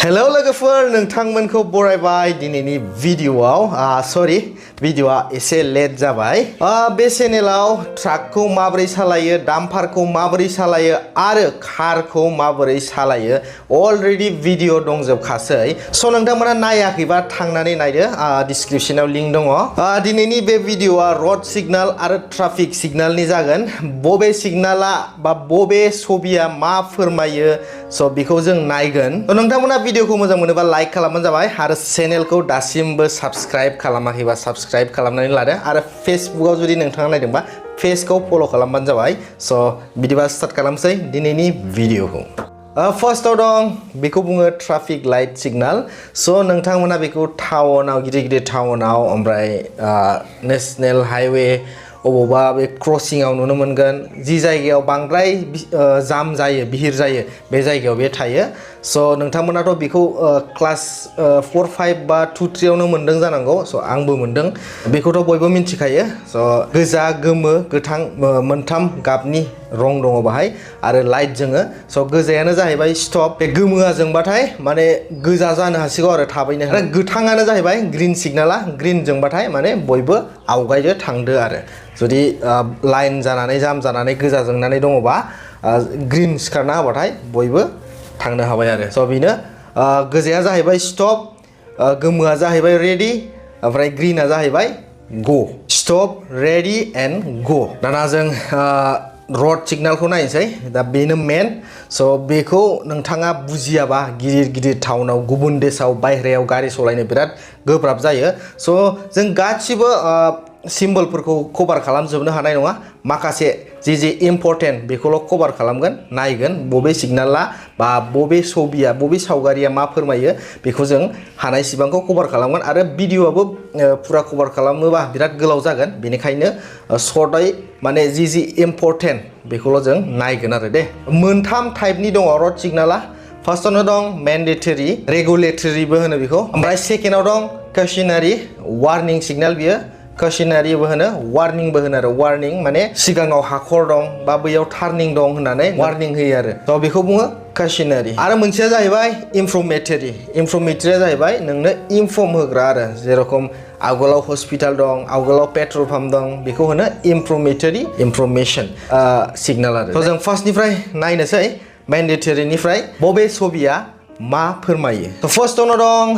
hello लोगोफोर नोंथांमोनखौ बरायबाय दिनैनि भिडियोआव सरि भिडियोआ एसे लेट जाबाय बे चेनेलाव ट्राकखौ माबोरै सालायो डाम्पारखौ माबोरै सालायो आरो कारखौ माबोरै सालायो अलरेडी भिडियो दंजोबखासै स' नोंथांमोना नायाखैबा थांनानै नायदो डिस्क्रिप्शनाव लिंक दङ दिनैनि बे भिडियोआ रड सिगनेल आरो ट्राफिक सिगनेलनि जागोन बबे सिगनेला बा बबे छबिया मा फोरमायो स' बेखौ जों नायगोन नोंथांमोना भिडियोखौ मोजां मोनोबा लाइक खालामबानो जाबाय आरो चेनेलखौ दासिमबो साबस्क्राइब खालामाखैबा साबस्क्राइब खालामनानै लादो आरो फेसबुकआव जुदि नोंथाङा नायदोंबा पेजखौ फल' खालामबानो जाबाय स' बिदिबा स्टार्ट खालामसै दिनैनि भिडियोखौ फार्स्टआव दं बेखौ बुङो ट्राफिक लाइट सिगनेल स' नोंथांमोना बेखौ टाउनाव गिदिर टाउनाव ओमफ्राय नेशनेल हाइवे अबावबा बे क्रसिंआव नुनो मोनगोन जि जायगायाव बांद्राय जाम जायो बिहिर जायो बे जायगायाव बे थायो स' नोंथांमोनाथ' बेखौ क्लास 4, 5 बा 2, 3 आवनो मोनदों जानांगौ स' आंबो मोनदों बेखौथ' बयबो मिन्थिखायो स' गोजा गोमो गोथां मोनथाम गाबनि रं दङ बाहाय आरो लाइट जोङो स' गोजायानो जाहैबाय स्टप बे गोमोआ जोंबाथाय माने गोजा जानो हासिगौ आरो थाबैनो आरो गोथाङानो जाहैबाय ग्रीन सिगनेला ग्रीन जोंबाथाय माने बयबो आवगायदो थांदो आरो जुदि लाइन जानानै जाम जानानै गोजा जोंनानै दङबा ग्रीन सिखारना होबाथाय बयबो थांनो हाबाय आरो स' बेनो गोजाया जाहैबाय स्टप गोमोआ जाहैबाय रेडि ओमफ्राय ग्रीनआ जाहैबाय गो स्टप रेडि एन्ड गो दाना जों रड सिगनेलखौ नायनोसै दा बेनो मेन स' बेखौ नोंथाङा बुजियाबा गिदिर टाउनाव गुबुन देशाव बायहेरायाव गारि सालायनो बिराद गोब्राब जायो स' जों गासिबो सिम्बलफोरखौ कभार खालामजोबनो हानाय नङा माखासे जि इम्परटेन्ट बेखौल' कभार खालामगोन नायगोन बबे सिगनेला बा बबे छबिया बबे सावगारिया मा फोरमायो बेखौ जों हानाय सिबांखौ कभार खालामगोन आरो भिडियोआबो फुरा कभार खालामोबा बिराद गोलाव जागोन बेनिखायनो सर्टयै माने जि इम्परटेन्ट बेखौल' जों नायगोन आरो दे मोनथाम टाइपनि दङ रड सिगनेला फार्स्टआवनो दं मेन्डेटरि रेगुलेटरिबो होनो बेखौ ओमफ्राय सेकेन्डआव दं कशनारि वार्निं सिगनेल बियो कशनारिबो होनो वार्निंबो होनो आरो वार्निं माने सिगाङाव हाखर दं बा बैयाव टार्निं दं होननानै वार्निं होयो आरो थ' बेखौ बुङो कशनारि आरो मोनसेया जाहैबाय इनफर्मेटरिया जाहैबाय नोंनो इनफर्म होग्रा आरो जेरखम आगोलाव हस्पिटाल दं आगोलाव पेट्रल पाम्प दं बेखौ होनो इनफर्मेटरि इनफरमेसन सिगनेल आरो थ' जों फार्स्टनिफ्राय नायनोसै मेन्डेटरिनिफ्राय बबे छबिया मा फोरमायो थ' फार्स्टआवनो दं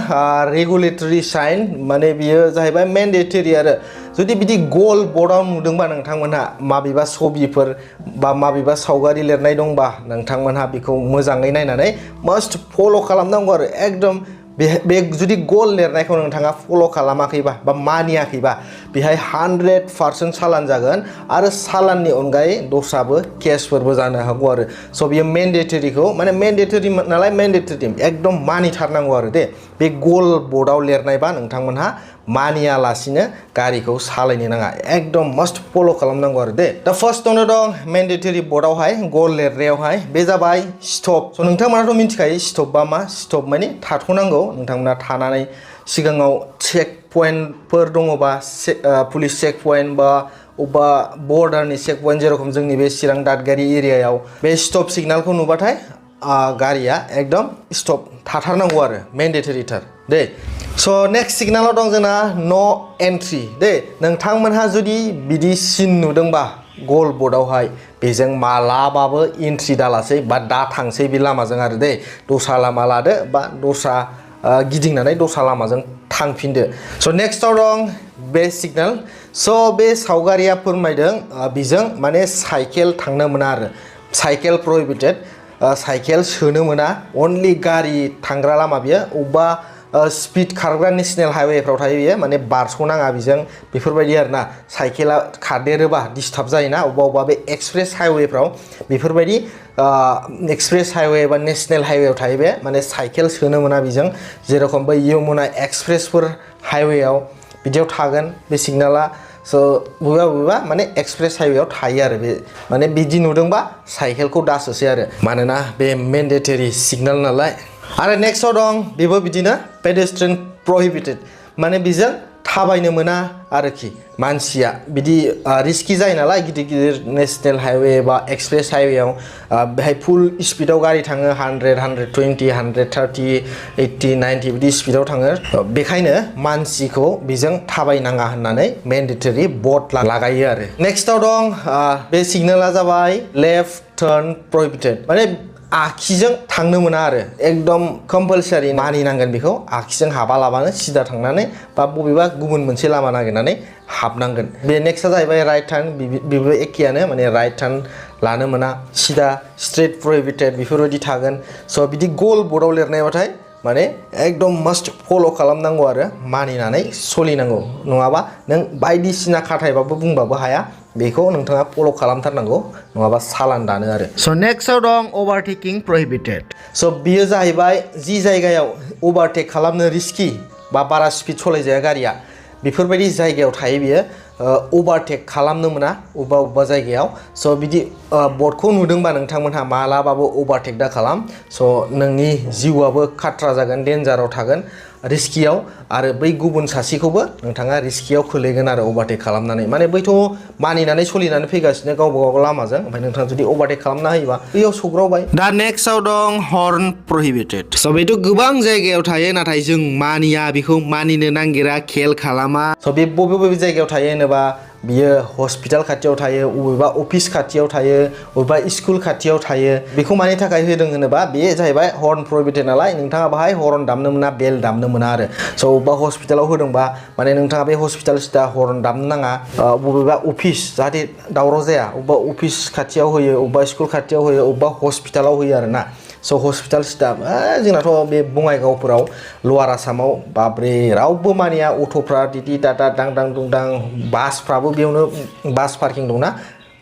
रेगुलेटरि साइन माने बियो जाहैबाय मेन्डेटरि आरो जुदि बिदि गल बर्डआव नुदोंबा नोंथांमोनहा माबेबा छबिफोर बा माबेबा सावगारि लिरनाय दंबा नोंथांमोनहा बेखौ मोजाङै नायनानै मास्ट फल' खालामनांगौ आरो एकदम बे जुदि गल लिरनायखौ नोंथाङा फल' खालामाखैबा बा मानियाखैबा बेहाय 100% चालान जागोन आरो चालाननि अनगायै दस्राबो केसफोरबो जानो हागौ आरो स' बियो मेन्डेटरिखौ माने मेन्डेटरि नालाय मेन्डेटरि एकदम मानिथारनांगौ आरो दे बे गल बर्डआव लिरनायबा नोंथांमोनहा मानियालासिनो गारिखौ सालायनो नाङा एकदम मास्ट फल' खालामनांगौ आरो दे दा फार्स्टआवनो दं मेन्डेटरि बर्डआवहाय गल लिरनायावहाय बे जाबाय स्टप स' नोंथांमोनाथ' मिथिखायो स्टप बा मा स्टप माने थाथ'नांगौ नोंथांमोना थानानै सिगाङाव चेक पइन्टफोर दङबा पुलिस चेक पइन्ट बा अबेबा बर्डारनि चेक पइन्ट जेरखम जोंनि बे चिरां दादगारि एरियायाव बे स्टप सिगनेलखौ नुबाथाय गारिया एकदम स्टप थाथारनांगौ आरो मेन्डेटरिथार दे स' नेक्स्ट सिगनेलाव दं जोंना नो एन्ट्रि दे नोंथांमोनहा जुदि बिदि सिन नुदोंबा गल बर्डआवहाय बेजों मालाबाबो एन्ट्रि दालासै बा दा थांसै बे लामाजों आरो दे दस्रा लामा लादो बा दस्रा गिदिंनानै दस्रा लामाजों थांफिनदो स' नेक्स्टआव दं बे सिगनेल स' बे सावगारिया फोरमायदों बेजों माने साइकेल थांनो मोना आरो साइकेल प्रहिबिटेड साइकेल सोनो मोना अनलि गारि थांग्रा लामा बियो अबेबा स्पिड खारग्रा नेशनेल हाइवेफ्राव थायो बियो माने बारस'नाङा बेजों बेफोरबायदि आरोना साइकेला खारदेरोबा डिस्टार्ब जायोना अबेबा बे एक्सप्रेस हाइवेफ्राव बेफोरबायदि एक्सप्रेस हाइवे बा नेशनेल हाइवेआव थायो बे माने साइकेल सोनो मोना बेजों जेरखम बै यमुना एक्सप्रेसफोर हाइवेआव बिदियाव थागोन बे सिगनेला स' बबेबा माने एक्सप्रेस हाइवेआव थायो आरो बे माने बिदि नुदोंबा साइकेलखौ दासोसै आरो मानोना बे मेन्डेटरि सिगनेल नालाय आरो नेक्स्टआव दं बेबो बिदिनो पेडेस्ट्रियान प्रहिबिटेड माने बेजों थाबायनो मोना आरोखि मानसिया बिदि रिस्की जायो नालाय गिदिर गिदिर नेशनेल हाइवे बा एक्सप्रेस हाइवेआव बेहाय फुल स्पिडाव गारि थाङो 100 120 130 80 90 बिदि स्पिडाव थाङो बेखायनो मानसिखौ बेजों थाबायनाङा होननानै मेन्डेटरि बर्ड लागायो आरो नेक्स्टआव दं बे सिगनेला जाबाय लेफ्ट टार्न प्रोहिबिटेड माने आखिजों थांनो मोना आरो एकदम कम्पालसारि मानिनांगोन बेखौ आखिजों हाबालाबानो सिदा थांनानै बा बबेबा गुबुन मोनसे लामा नागिरनानै हाबनांगोन बे नेक्स्टआ जाहैबाय राइट टार्न बेबो एखेयानो माने राइट टार्न लानो मोना सिदा स्ट्रेट प्रोहिबिटेड बेफोरबायदि थागोन स' बिदि गल बर्डआव लिरनायबाथाय माने एकदम मास्ट फल' खालामनांगौ आरो मानिनानै सोलिनांगौ नङाबा नों बायदिसिना खाथायबाबो बुंबाबो हाया बेखौ नोंथाङा फल' खालामथारनांगौ नङाबा सालान दानो आरो स' नेक्स्टआव दं अभारटेकिं प्रोहिबिटेड स' बियो जाहैबाय जि जायगायाव अभारटेक खालामनो रिस्की बा बारा स्पिड सालायजाया गारिया बेफोरबायदि जायगायाव थायो बियो अभारटेक खालामनो मोना अबेबा जायगायाव स' बिदि बर्डखौ नुदोंबा नोंथांमोनहा मालाबाबो अभारटेक दा खालाम स' नोंनि जिउआबो खाट्रा जागोन डेन्जाराव थागोन रिस्कियाव आरो बै गुबुन सासेखौबो नोंथाङा रिस्कियाव खोलैगोन आरो अभारटेक खालामनानै माने बैथ' मानिनानै सोलिनानै फैगासिनो गावबा गाव लामाजों ओमफ्राय नोंथाङा जुदि अभारटेक खालामना होयोबा बैयाव सौग्रावबाय दा नेक्स्टआव दं हर्न प्रोहिबिटेड स' बेथ' गोबां जायगायाव थायो नाथाय जों मानिया बेखौ मानिनो नागिरा खेल खालामा स' बे बबे जायगायाव थायो होनोबा बियो हस्पिटाल खाथियाव थायो अबेबा अफिस खाथियाव थायो अबेबा स्कुल खाथियाव थायो बेखौ मानि थाखाय होदों होनोबा बे जाहैबाय हर्न प्रोहिबिटेड नालाय नोंथाङा बाहाय हर्न दामनो मोना बेल दामनो मोना आरो स' अबेबा हस्पिटालाव होदोंबा माने नोंथाङा बे हस्पिटाल सिदा हर्न दामनो नाङा बबेबा अफिस जाहाथे दावराव जाया अबेबा अफिस खाथियाव होयो अबेबा स्कुल खाथियाव होयो अबेबा हस्पिटालाव होयो आरो ना स' हस्पिटाल स्टाफ जोंनाथ' बे बङाइगावफोराव लवार आसामाव बाब्रे रावबो मानिया अट'फ्रा दिदि दादा दां दां दुंदां बासफ्राबो बेयावनो बास पार्किं दंना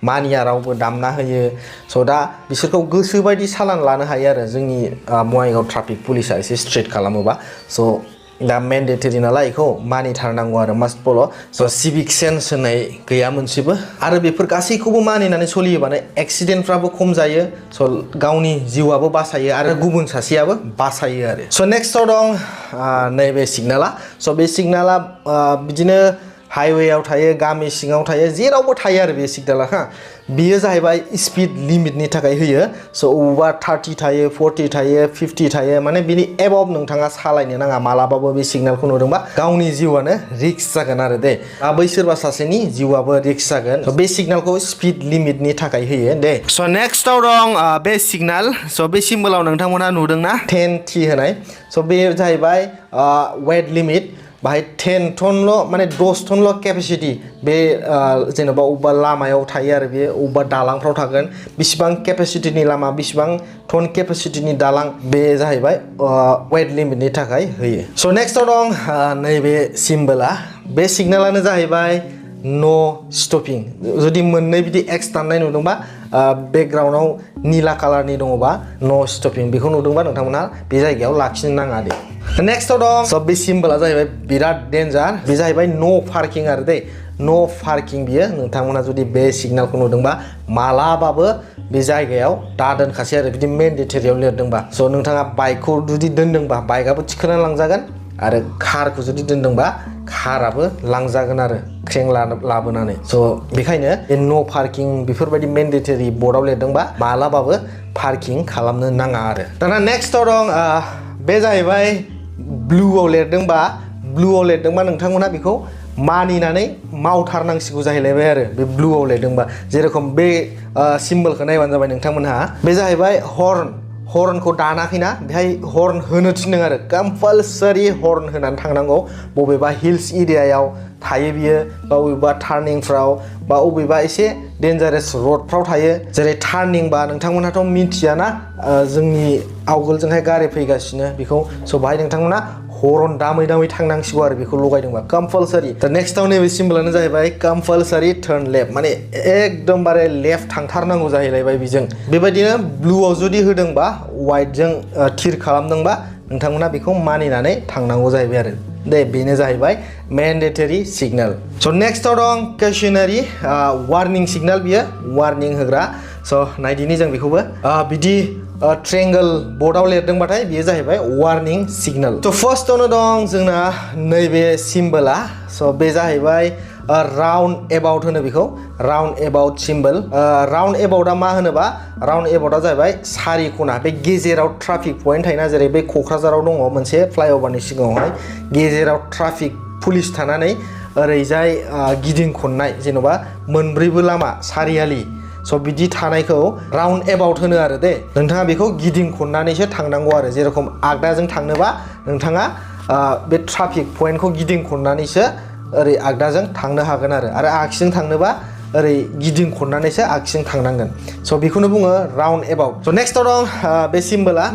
मानिया रावबो दामना होयो स' दा बिसोरखौ गोसोबायदि सालान लानो हायो आरो जोंनि बङाइगाव ट्राफिक पुलिसा एसे स्ट्रिक्ट खालामोबा स' दा मेन्डेटरि नालाय बेखौ मानिथारनांगौ आरो मास्ट फल' स' सिभिक सेन्स होननाय गैया मोनसेबो आरो बेफोर गासैखौबो मानिनानै सोलियोबानो एक्सिडेन्टफ्राबो खम जायो स' गावनि जिउआबो बासायो आरो गुबुन सासेयाबो बासायो आरो स' नेक्स्टआव दं नैबे सिगनेला स' बे सिगनेला बिदिनो हाइवेआव थायो गामि सिङाव थायो जेरावबो थायो आरो बे सिगनेला बियो जाहैबाय स्पिड लिमिटनि थाखाय होयो स' अबेबा 30 थायो 40 थायो 50 थायो माने बिनि एबभ नोंथाङा सालायनो नाङा मालाबाबो बे सिगनेलखौ नुदोंबा गावनि जिउआनो रिक्स जागोन आरो दे बै सोरबा सासेनि जिउआबो रिक्स जागोन बे सिगनेलखौ स्पिड लिमिटनि थाखाय होयो दे स' नेक्स्टआव दं बे सिगनेल स' बे सिम्बलाव नोंथांमोना नुदोंना 10T होनाय स' बे जाहैबाय वेट लिमिट बाहाय 10 टनल' माने 10 टनल' केपेसिटि बे जेनेबा अबेबा लामायाव थायो आरो बे अबेबा दालांफ्राव थागोन बिसिबां केपेसिटिनि लामा बिसिबां टन केपेसिटिनि दालां बे जाहैबाय वेट लिमिटनि थाखाय होयो स' नेक्स्टआव दं नैबे सिम्बला बे सिगनेलानो जाहैबाय नो स्टपिं जुदि मोननै बिदि एक्स दाननाय नुदोंबा बेकग्राउन्डआव निला कालारनि दङबा नो स्टपिं बेखौ नुदोंबा नोंथांमोना बे जायगायाव लाखिनो नाङा दे नेक्स्टआव दं स' बे सिम्बला जाहैबाय बिराद डेन्जार बे जाहैबाय नो पार्किं आरो दे नो पार्किं बियो नोंथांमोना जुदि बे सिगनेलखौ नुदोंबा मालाबाबो बे जायगायाव दा दोनखासै आरो बिदि मेन्डेटरियाव लिरदोंबा स' नोंथाङा बाइकखौ जुदि दोनदोंबा बाइकआबो थिखोना लांजागोन आरो कारखौ जुदि दोनदोंबा काराबो लांजागोन आरो क्रें लाबोनानै स' बेखायनो बे नो पार्किं बेफोरबायदि मेन्डेटरि बर्डआव लिरदोंबा मालाबाबो पार्किं खालामनो नाङा आरो दाना नेक्स्टआव दं बे जाहैबाय ब्लुआव लिरदोंबा नोंथांमोना बेखौ मानिनानै मावथारनांसिगौ जाहैलायबाय आरो बे ब्लुआव लिरदोंबा जेरखम बे सिम्बलखौ नायबानो जाबाय नोंथांमोनहा बे जाहैबाय हर्नखौ दानाखैना बेहाय हर्न होनो थिनदों आरो कम्पालसारि हर्न होनानै थांनांगौ बबेबा हिल्स एरियायाव थायो बियो बा बबेबा टार्निंफ्राव बा बबेबा एसे डेन्जारेस रडफ्राव थायो जेरै टार्निं बा नोंथांमोनहाथ' मिथियाना जोंनि आवगोलजोंहाय गारि फैगासिनो बेखौ स' बाहाय नोंथांमोना हर्न दामै दामै थांनांसिगौ आरो बेखौ लगायदोंबा कम्पालसारि दा नेक्स्टआव नैबे सिम्बलानो जाहैबाय कम्पालसारि टार्न लेफ्ट माने एकदमबारे लेफ्ट थांथारनांगौ जाहैलायबाय बेजों बेबायदिनो ब्लुआव जुदि होदोंबा वाइटजों थिर खालामदोंबा नोंथांमोना बेखौ मानिनानै थांनांगौ जाहैबाय आरो दे बेनो जाहैबाय मेन्डेटरि सिगनेल स' नेक्स्टआव दं कशनारि वार्निं सिगनेल बियो वार्निं होग्रा स' नायदिनि जों बेखौबो बिदि ट्रायंगल बोर्डआव लिरदोंबाथाय बेयो जाहैबाय वार्निं सिगनेल थ' फार्स्टआवनो दं जोंना नैबे सिम्बोला स' बे जाहैबाय राउन्ड एबाउट होनो बेखौ राउन्ड एबाउट सिम्बल राउन्ड एबाउटआ मा होनोबा राउन्ड एबाउटआ जाहैबाय सारि खना बे गेजेराव ट्राफिक पइन्ट थायोना जेरै बे क'क्राझाराव दङ मोनसे फ्लाइअभारनि सिगाङावहाय गेजेराव ट्राफिक पुलिस थानानै ओरैजाय गिदिं खननाय जेन'बा मोनब्रैबो लामा सारियालि स' बिदि थानायखौ राउन्ड एबाउट होनो आरो दे नोंथाङा बेखौ गिदिं खननानैसो थांनांगौ आरो जेरखम आगदाजों थांनोबा नोंथाङा बे ट्राफिक पइन्टखौ गिदिं खननानैसो ओरै आगदाजों थांनो हागोन आरो आगसिजों थांनोबा ओरै गिदिं खननानैसो आगसिजों थांनांगोन स' बेखौनो बुङो राउन्ड एबाउट स' नेक्स्टआव दं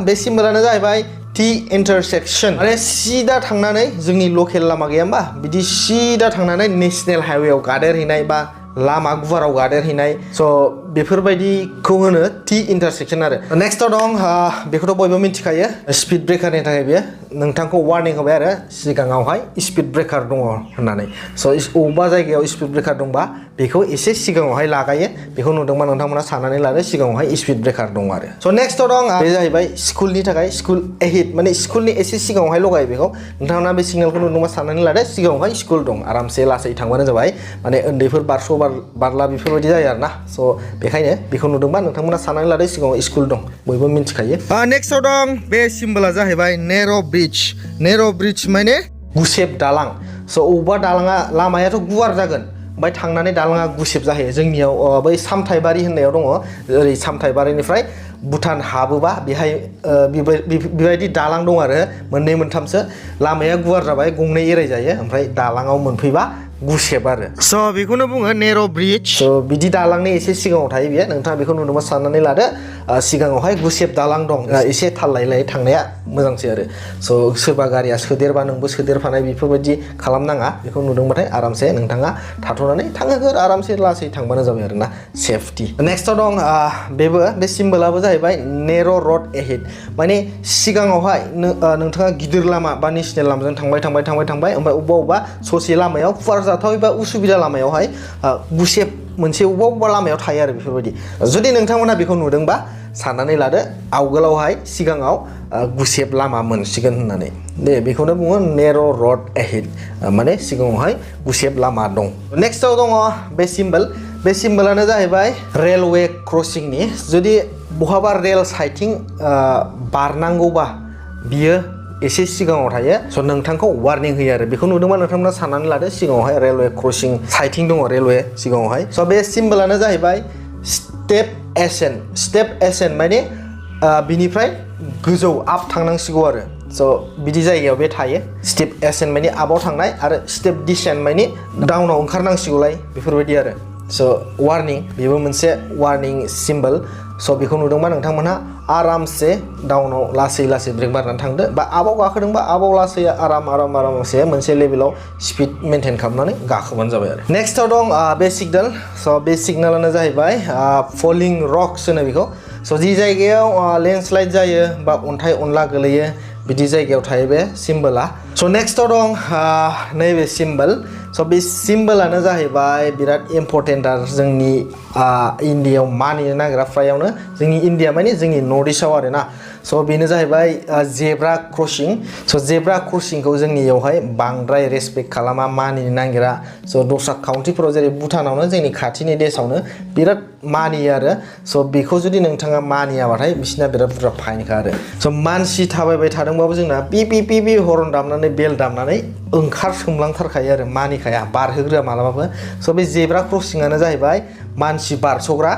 बे सिम्बोलानो जाहैबाय T इन्टारसेक्सन माने सिदा थांनानै जोंनि लकेल लामा गैया होमबा बिदि सिदा थांनानै नेशनेल हाइवेआव गादेरहैनाय बा लामा गुवाराव गादेरहैनाय स' बेफोरबायदिखौ होनो T इन्टारसेक्सन आरो नेक्स्टआव दं बेखौथ' बयबो मिथिखायो स्पिड ब्रेकारनि थाखाय बेयो नोंथांखौ वार्निं होबाय आरो सिगाङावहाय स्पिड ब्रेकार दङ होननानै स' अबेबा जायगायाव स्पिड ब्रेकार दंबा बेखौ एसे सिगाङावहाय लागायो बेखौ नुदोंबा नोंथांमोना साननानै लादो सिगाङावहाय स्पिड ब्रेकार दं आरो स' नेक्स्टआव दं बे जाहैबाय स्कुलनि थाखाय स्कुल एहिड माने स्कुलनि एसे सिगाङावहाय लगायो बेखौ नोंथांमोना बे सिगनेलखौ नुदोंबा साननानै लादो सिगाङावहाय स्कुल दं आरामसे लासै थांबानो जाबाय माने उन्दैफोर बारला बेफोरबायदि जायो आरोना स' बेखायनो बेखौ नुदोंबा नोंथांमोना साननानै लादो सिगाङाव स्कुल दं बयबो मिथिखायो नेक्स्टआव दं बे सिम्बोला जाहैबाय नेर' ब्रिज माने गुसेब दालां स' अबेबा दालाङा लामायाथ' गुवार जागोन ओमफ्राय थांनानै दालाङा गुसेब जाहैयो जोंनियाव बै सामथाइबारि होननायाव दङ ओरै सामथाइबारिनिफ्राय भुटान हाबोबा बेहाय बेबायदि दालां दं आरो मोननै मोनथामसो लामाया गुवार जाबाय गंनै एरायजायो ओमफ्राय दालाङाव मोनफैबा गुसेब आरो स' बेखौनो बुङो नेर' ब्रिज स' बिदि दालांनि एसे सिगाङाव थायो बेयो नोंथाङा बेखौ नुदोंबा साननानै लादो सिगाङावहाय गुसेब दालां दं एसे थाल लायै थांनाया मोजांसै आरो स' सोरबा गारिया सोदेरबा नोंबो सोदेरफानाय बेफोरबायदि खालामनाङा बेखौ नुदोंबाथाय आरामसे नोंथाङा थाथ'नानै थांहोगोर आरामसे लासै थांबानो जाबाय आरोना सेफटि नेक्स्टआव दं बे सिम्बोलाबो जाहैबाय नेर' रड एहेड माने सिगाङावहाय नोंथाङा गिदिर लामा बा नेशनेल लामाजों थांबाय ओमफ्राय अबेबा ससे लामायाव फुवार जाथाव एबा उसुबिदा लामायावहाय गुसेब मोनसे अबेबा लामायाव थायो आरो बेफोरबायदि जुदि नोंथांमोना बेखौ नुदोंबा साननानै लादो आवगोलावहाय सिगाङाव गुसेब लामा मोनसिगोन होननानै दे बेखौनो बुङो नेर' रड एहेड माने सिगाङावहाय गुसेब लामा दं नेक्स्टआव दङ बे सिम्बोलानो जाहैबाय रेलवे क्रसिंनि जुदि बहाबा रेल साइथिं बारनांगौबा बियो एसे सिगाङाव थायो स' नोंथांखौ वार्निं होयो आरो बेखौ नुदोंबा नोंथांमोना साननानै लादो सिगाङावहाय रेलवे क्रसिं साइथिं दङ रेलवे सिगाङावहाय स' बे सिम्बोलानो जाहैबाय स्टेप एसेन माने बिनिफ्राय गोजौ आप थांनांसिगौ आरो स' बिदि जायगायाव बे थायो स्टेप एसेन माने आपआव थांनाय आरो स्टेप डिसेन्ट माने डाउनाव ओंखारनांसिगौलाय बेफोरबायदि आरो स' वार्निं बेबो मोनसे वार्निं सिम्बल स' बेखौ नुदोंबा नोंथांमोनहा आरामसे डाउनाव लासै ब्रेक मारनानै थांदो बा आपआव गाखोदोंबा आपआव लासै आरामसे मोनसे लेभेलाव स्पिड मेनटेन खालामनानै गाखोबानो जाबाय आरो नेक्स्टआव दं बे सिगनेल स' बे सिगनेलानो जाहैबाय फलिं रक्स होनो बेखौ स' जि जायगायाव लेन्डस्लाइड जायो बा अन्थाइ अनला गोलैयो बिदि जायगायाव थायो बे सिम्बोला स' नेक्स्टआव दं नैबे सिम्बोल स' बे सिम्बोलानो जाहैबाय बिराद इम्परटेन्ट आरो जोंनि इन्डियायाव मानिनो नागिरा फ्रायावनो जोंनि इन्डिया माने जोंनि नर्थ इस्टआव आरो ना स' बेनो जाहैबाय जेब्रा क्रसिं स' जेब्रा क्रसिंखौ जोंनियावहाय बांद्राय रेसपेक्ट खालामा मानिनो नागिरा स' दस्रा काउन्ट्रिफोराव जेरै भुटानावनो जोंनि खाथिनि देशआवनो बिराद मानियो आरो स' बेखौ जुदि नोंथाङा मानियाबाथाय बिसिना बिराद बुरजा फाइनखा आरो स' मानसि थाबायबाय थादोंबाबो जोंना पि हरन दामनानै बेल दामनानै सोमलांथारखायो आरो मानिखाया बारहोग्रा मालाबाबो स' बे जेब्रा क्रसिंआनो जाहैबाय मानसि बारस'ग्रा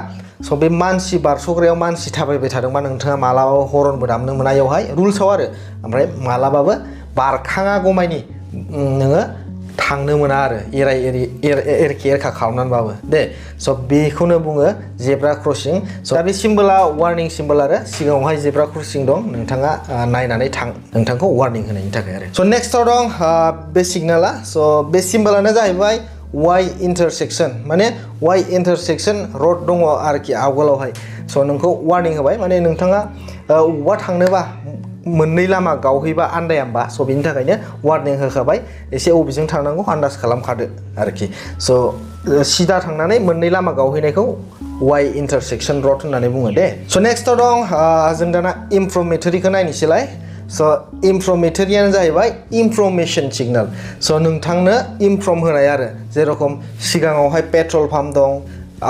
स' बे मानसि बारस'ग्रायाव मानसि थाबायबाय थादोंबा नोंथाङा मालाबाबो हरनबो दामनो मोना बेवहाय रुल्सआव आरो ओमफ्राय मालाबाबो बारखाङागौमानि नोङो थांनो मोना आरो एरखे एरखा खालामनानैबाबो दे स' बेखौनो बुङो जेब्रा क्रसिं स' दा बे सिम्बोला वार्निं सिम्बोल आरो सिगाङावहाय जेब्रा क्रसिं दं नोंथाङा नायनानै थां नोंथांखौ वार्निं होनायनि थाखाय आरो स' नेक्स्टआव दं बे सिगनेला स' बे सिम्बोलानो जाहैबाय वाइ इन्टारसेक्सन माने वाइ इन्टारसेक्सन रड दङ आरोखि आवगोलावहाय स' नोंखौ वार्निं होबाय माने नोंथाङा अबावबा थांनोबा मोननै लामा गावहैबा आन्दायामबा स' बेनि थाखायनो वार्निं होखाबाय एसे अबेजों थांनांगौ आन्दाज खालामखादो आरोखि स' सिदा थांनानै मोननै लामा गावहैनायखौ वाइ इन्टारसेक्सन रड होननानै बुङो दे स' नेक्स्टआव दं जों दाना इनफर्मेटरिखौ नायनोसैलाय स' इनफर्मेटरियानो जाहैबाय इनफर्मेशन सिगनेल स' नोंथांनो इनफर्म होनाय आरो जेरखम सिगाङावहाय पेट्रल पाम्प दं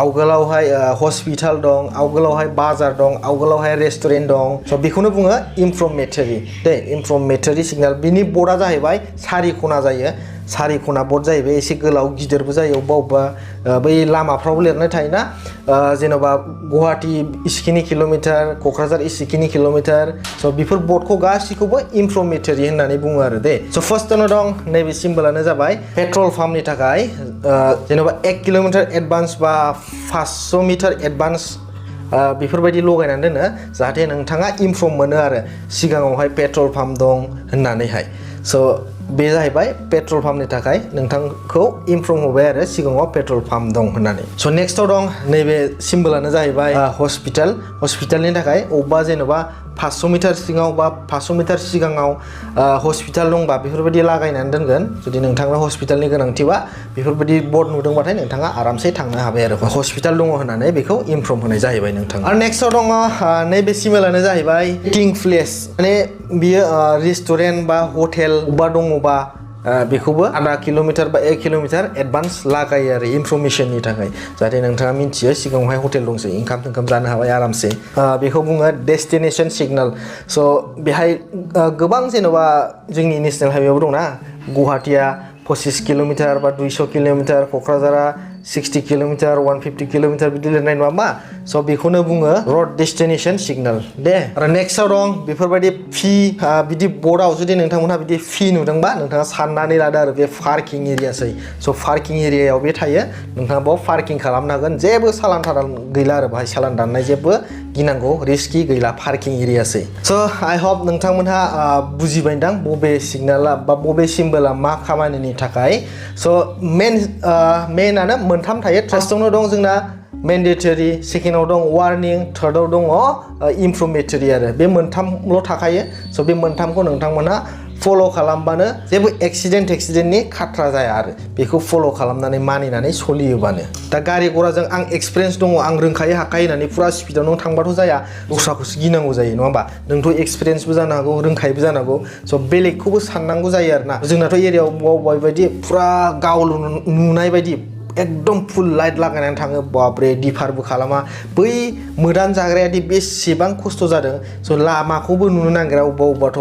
आवगोलावहाय हस्पिटाल दं आवगोलावहाय बाजार दं आवगोलावहाय रेस्टुरेन्ट दं स' बेखौनो बुङो इनफर्मेटरि दे इनफर्मेटरि सिगनेल बिनि बर्डआ जाहैबाय सारि खना जायो सारि खना बर्ड जाहैबाय एसे गोलाव गिदिरबो जायो अबेबा बै लामाफ्राव लिरनाय थायोना जेन'बा गुवाहाटी इसिखिनि किल'मिटार क'क्राझार इसिखिनि किल'मिटार स' बेफोर बर्डखौ गासिखौबो इनफर्मेटरि होननानै बुङो आरो दे स' फार्स्टआवनो दं नैबे सिम्बलानो जाबाय पेट्रल पाम्पनि थाखाय जेन'बा 1 किल'मिटार एडभान्स बा 500 मिटार एडभान्स बेफोरबायदि लगायनानै दोनो जाहाथे नोंथाङा इनफर्म मोनो आरो सिगाङावहाय पेट्रल पाम्प दं होननानैहाय स' बे जाहैबाय पेट्रल पाम्पनि थाखाय नोंथांखौ इनफर्म होबाय आरो सिगाङाव पेट्रल पाम्प दं होननानै स' नेक्स्टआव दं नैबे सिम्बलानो जाहैबाय हस्पिटालनि थाखाय अबेबा जेन'बा 500 मिटार सिगाङाव बा 500 मिटार सिगाङाव हस्पिटाल दंबा बेफोरबायदि लागायनानै दोनगोन जुदि नोंथांनो हस्पिटालनि गोनांथिबा बेफोरबायदि बर्ड नुदोंबाथाय नोंथाङा आरामसे थांनो हाबाय आरो हस्पिटाल दङ होननानै बेखौ इनफर्म होनाय जाहैबाय नोंथाङा आरो नेक्स्टआव दङ नैबे सिम्बलानो जाहैबाय मिटिं प्लेस माने बियो रेस्टुरेन्ट बा हटेल बा दङबा बेखौबो आधा किल'मिटार बा 1 किल'मिटार एडभान्स लागायो आरो इनफर्मेशननि थाखाय जाहाथे नोंथाङा मिन्थियो सिगाङावहाय हटेल दंसै ओंखाम जानो हाबाय आरामसे बेखौ बुङो डेस्टिनेशन सिगनेल स' बेहाय गोबां जेन'बा जोंनि नेशनेल हाइवेआवबो दंना गुवाहाटीया 25 किल'मिटार बा 200 किल'मिटार क'क्राझारा 60 किल'मिटार 150 किल'मिटार बिदि लिरनाय नङा मा स' बेखौनो बुङो रड डेस्टिनेशन सिगनेल दे आरो नेक्स्टआव दं बेफोरबायदि फि बिदि बर्डआव जुदि नोंथांमोनहा बिदि फि नुदोंबा नोंथाङा साननानै लादो आरो बे पार्किं एरियासै स' पार्किं एरियायाव बे थायो नोंथाङा बाव पार्किं खालामनो हागोन जेबो सालान थालान गैला आरो बाहाय सालान दाननाय जेबो गिनांगौ रिस्कि गैला पार्किं एरियासै स' आइ हप नोंथांमोनहा बुजिबायदां बबे सिगनेला बा बबे सिम्बला मा खामानिनि थाखाय स' मेनानो मोनथाम थायो फार्स्टआवनो दं जोंना मेन्डेटरि सेकेन्डआव दं वार्निं थार्डआव दङ इनफर्मेटरि आरो बे मोनथामल' थाखायो स' बे मोनथामखौ नोंथांमोनहा फल' खालामबानो जेबो एक्सिडेन्टनि खाथ्रा जाया आरो बेखौ फल' खालामनानै मानिनानै सोलियोबानो दा गारि घराजों आं एक्सपिरियेन्स दङ आं रोंखायो हाखायो होननानै फुरा स्पिडाव नों थांबाथ' जाया दस्राखौसो गिनांगौ जायो नङा होमबा नोंथ' एक्सपिरियेन्सबो जानो हागौ रोंखायोबो जानो हागौ स' बेलेगखौबो साननांगौ जायो आरोना जोंनाथ' एरियायाव बबेबा बायदि फुरा गावल' नुनाय बायदि एकदम फुल लाइट लागायनानै थाङो बाब्रे डिफारबो खालामा बै मोदान जाग्रायादि बेसेबां खस्थ' जादों स' लामाखौबो नुनो नागिरा अबेबाथ'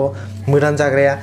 मोदान जाग्राया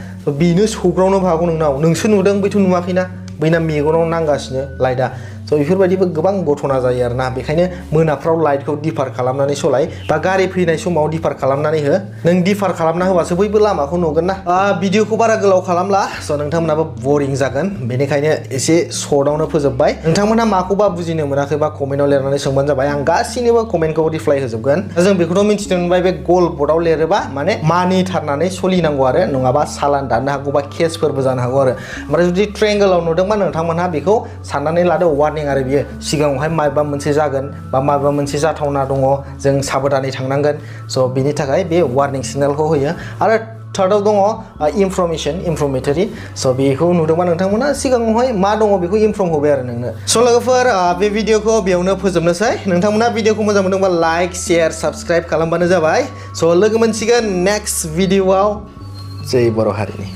बेनो सौग्रावनो हागौ नोंनाव नोंसो नुदों बैथ' नुवाखैना बैना मेगनाव नांगासिनो लाइटआ स' बेफोरबायदिबो गोबां घटना जायो आरोना बेखायनो मोनाफ्राव लाइटखौ डिफार खालामनानै सलाय बा गारि फैनाय समाव डिफार खालामनानै हो नों डिफार खालामना होबासो बैबो लामाखौ नुगोन ना भिडिअखौ बारा गोलाव खालामला स' नोंथांमोनाबो बरिं जागोन बेनिखायनो एसे सर्टआवनो फोजोबबाय नोंथांमोना माखौबा बुजिनो मोनाखै बा कमेन्टआव लिरनानै सोंबानो जाबाय आं गासिनिबो कमेन्टखौ रिप्लाइ होजोबगोन जों बेखौथ' मिथिनो मोनबाय बे गल बर्डआव लिरोबा माने मानिथारनानै सोलिनांगौ आरो नङाबा सालान दाननो हागौ बा केसफोरबो जानो हागौ आरो ओमफ्राय जुदि ट्रायंगोलाव नुदोंबा नोंथांमोनहा बेखौ साननानै लादो आरो बियो सिगाङावहाय माबा मोनसे जागोन बा माबा मोनसे जाथावना दङ जों साबधानै थांनांगोन स' बिनि थाखाय बे वार्निं सिगनेलखौ होयो आरो थार्डआव दङ इनफर्मेटरि स' बेखौ नुदोंबा नोंथांमोना सिगाङावहाय मा दङ बेखौ इनफर्म होबाय आरो नोंनो स' लोगोफोर बे भिडिअखौ बेयावनो फोजोबनोसै नोंथांमोना भिडिअखौ मोजां मोनदोंबा लाइक शेयार साबस्क्राइब खालामबानो जाबाय स' लोगो मोनसिगोन नेक्स्ट भिडिअआव जै बर' हारिनि